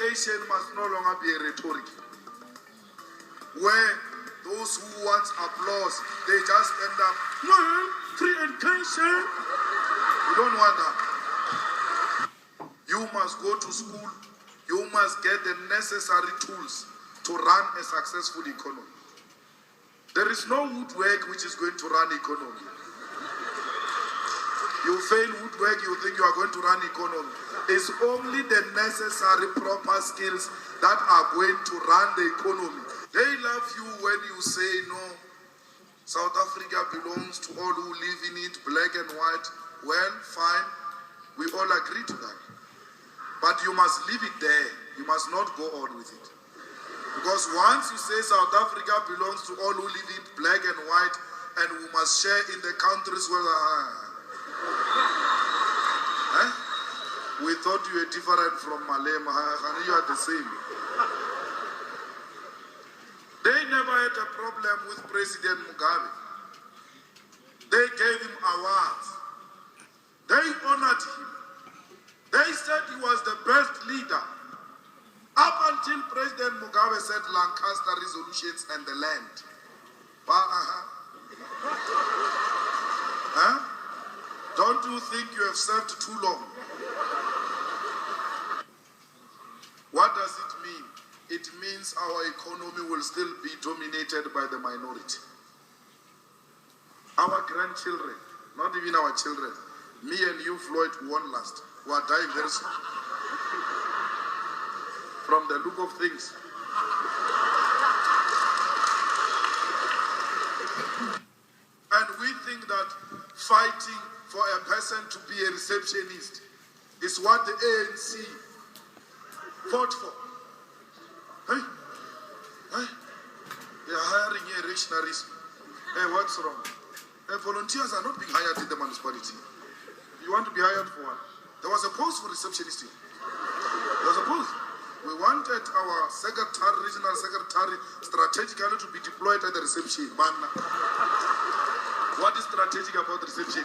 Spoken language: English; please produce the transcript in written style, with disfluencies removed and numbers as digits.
education must no longer be a rhetoric, where those who want applause, they just end up, well, free education. We don't want that. You must go to school. You must get the necessary tools to run a successful economy. There is no woodwork which is going to run economy. You fail woodwork, you think you are going to run economy. It's only the necessary proper skills that are going to run the economy. They love you when you say, no, South Africa belongs to all who live in it, black and white. Well, fine. We all agree to that. But you must leave it there. You must not go on with it. Because once you say South Africa belongs to all who live in black and white, and we must share in the countries where we thought you were different from Malema. You are the same. They never had a problem with President Mugabe. They gave him awards. They honored him. They said he was the best leader. Up until President Mugabe said Lancaster resolutions and the land. Don't you think you have served too long? What does it mean? It means our economy will still be dominated by the minority. Our grandchildren, not even our children, me and you, Floyd, won't last. We are dying very soon. From the look of things. And we think that fighting for a person to be a receptionist is what the ANC fought for. Hey, they are hiring a rationalist. Hey, what's wrong? Hey, volunteers are not being hired in the municipality. You want to be hired for what? There was a post for receptionist. There was a post. We wanted our secretary, regional secretary, strategically to be deployed at the reception. What is strategic about reception?